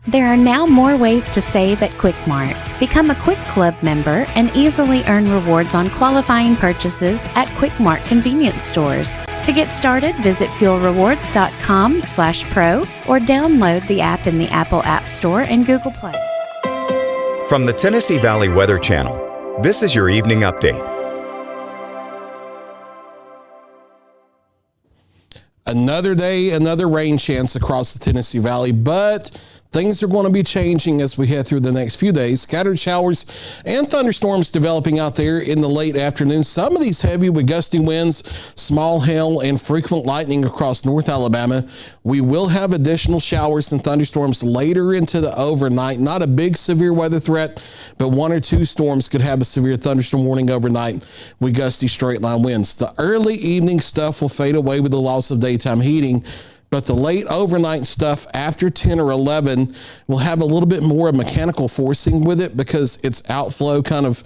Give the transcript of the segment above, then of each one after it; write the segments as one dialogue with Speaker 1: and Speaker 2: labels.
Speaker 1: There are now more ways to save at QuickMart. Become a Quick Club member and easily earn rewards on qualifying purchases at QuickMart convenience stores. To get started, visit fuelrewards.com/pro or download the app in the Apple App Store and Google Play.
Speaker 2: From the Tennessee Valley Weather Channel, this is your evening update.
Speaker 3: Another day, another rain chance across the Tennessee Valley, but things are going to be changing as we head through the next few days. Scattered showers and thunderstorms developing out there in the late afternoon. Some of these heavy with gusty winds, small hail, and frequent lightning across North Alabama. We will have additional showers and thunderstorms later into the overnight. Not a big severe weather threat, but one or two storms could have a severe thunderstorm warning overnight with gusty straight line winds. The early evening stuff will fade away with the loss of daytime heating, but the late overnight stuff after 10 or 11 will have a little bit more mechanical forcing with it because its outflow kind of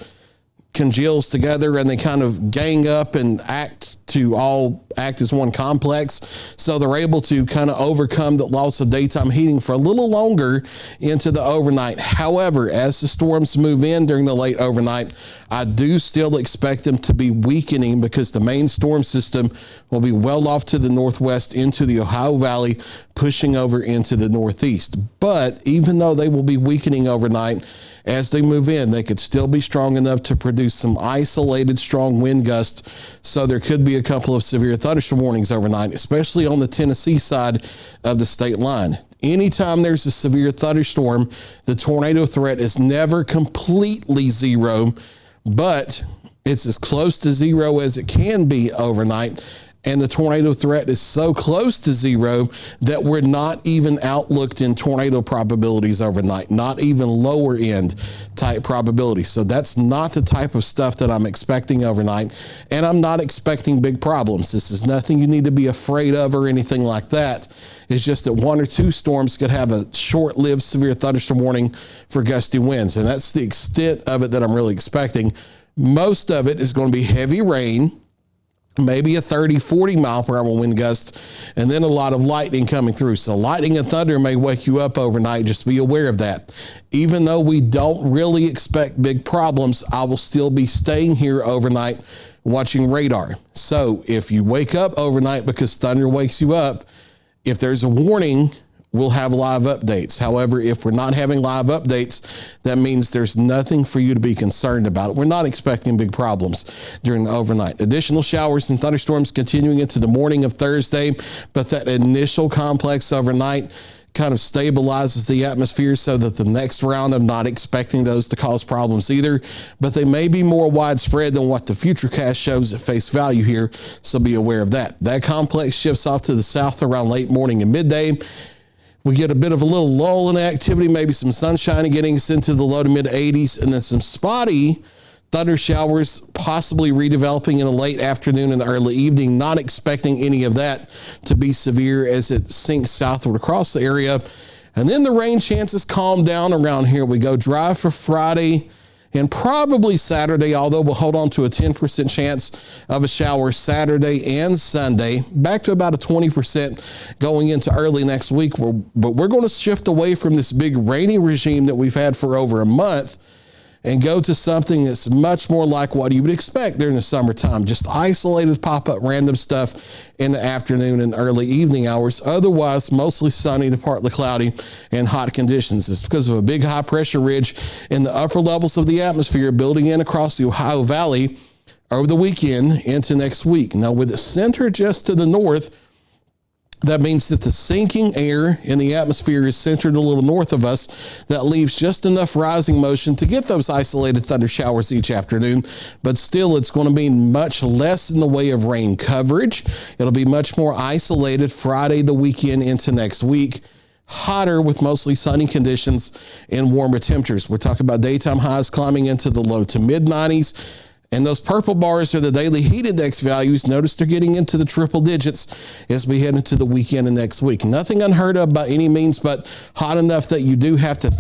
Speaker 3: congeals together and they kind of gang up and act as one complex. So they're able to kind of overcome the loss of daytime heating for a little longer into the overnight. However, as the storms move in during the late overnight, I do still expect them to be weakening because the main storm system will be well off to the northwest into the Ohio Valley, pushing over into the northeast. But even though they will be weakening overnight, as they move in, they could still be strong enough to produce some isolated strong wind gusts. So there could be a couple of severe thunderstorm warnings overnight, especially on the Tennessee side of the state line. Anytime there's a severe thunderstorm, the tornado threat is never completely zero, but it's as close to zero as it can be overnight. And the tornado threat is so close to zero that we're not even outlooked in tornado probabilities overnight, not even lower end type probability. So that's not the type of stuff that I'm expecting overnight. And I'm not expecting big problems. This is nothing you need to be afraid of or anything like that. It's just that one or two storms could have a short-lived severe thunderstorm warning for gusty winds. And that's the extent of it that I'm really expecting. Most of it is going to be heavy rain, maybe a 30, 40 mile per hour wind gust, and then a lot of lightning coming through. So lightning and thunder may wake you up overnight. Just be aware of that. Even though we don't really expect big problems, I will still be staying here overnight watching radar. So if you wake up overnight because thunder wakes you up, if there's a warning, we'll have live updates. However, if we're not having live updates, that means there's nothing for you to be concerned about. We're not expecting big problems during the overnight. Additional showers and thunderstorms continuing into the morning of Thursday, but that initial complex overnight kind of stabilizes the atmosphere so that the next round, I'm not expecting those to cause problems either, but they may be more widespread than what the Futurecast shows at face value here, so be aware of that. That complex shifts off to the south around late morning and midday. We get a bit of a little lull in activity, maybe some sunshine getting us into the low to mid 80s, and then some spotty thunder showers possibly redeveloping in the late afternoon and early evening. Not expecting any of that to be severe as it sinks southward across the area. And then the rain chances calm down around here. We go dry for Friday and probably Saturday, although we'll hold on to a 10% chance of a shower Saturday and Sunday, back to about a 20% going into early next week. But we're going to shift away from this big rainy regime that we've had for over a month and go to something that's much more like what you would expect during the summertime. Just isolated pop-up random stuff in the afternoon and early evening hours. Otherwise, mostly sunny to partly cloudy and hot conditions. It's because of a big high pressure ridge in the upper levels of the atmosphere building in across the Ohio Valley over the weekend into next week. Now, with the center just to the north, that means that the sinking air in the atmosphere is centered a little north of us. That leaves just enough rising motion to get those isolated thunder showers each afternoon. But still, it's going to be much less in the way of rain coverage. It'll be much more isolated Friday, the weekend into next week. Hotter with mostly sunny conditions and warmer temperatures. We're talking about daytime highs climbing into the low to mid 90s. And those purple bars are the daily heat index values. Notice they're getting into the triple digits as we head into the weekend and next week. Nothing unheard of by any means, but hot enough that you do have to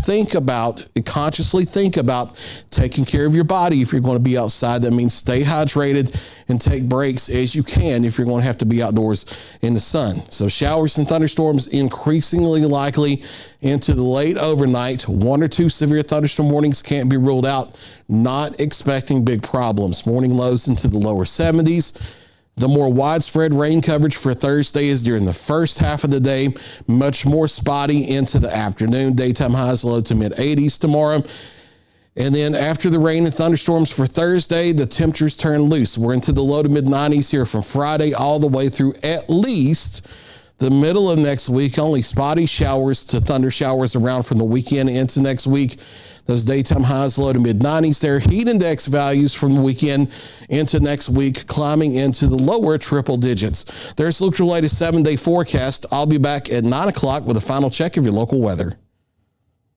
Speaker 3: consciously think about taking care of your body if you're going to be outside. That means stay hydrated and take breaks as you can if you're going to have to be outdoors in the sun. So showers and thunderstorms increasingly likely into the late overnight. 1 or 2 severe thunderstorm warnings can't be ruled out. Not expecting big problems. Morning lows into the lower 70s. The more widespread rain coverage for Thursday is during the first half of the day. Much more spotty into the afternoon. Daytime highs low to mid 80s tomorrow. And then after the rain and thunderstorms for Thursday, the temperatures turn loose. We're into the low to mid 90s here from Friday all the way through at least the middle of next week. Only spotty showers to thunder showers around from the weekend into next week. Those daytime highs low to mid 90s there. Heat index values from the weekend into next week climbing into the lower triple digits. There's your latest 7-day forecast. I'll be back at 9 o'clock with a final check of your local weather.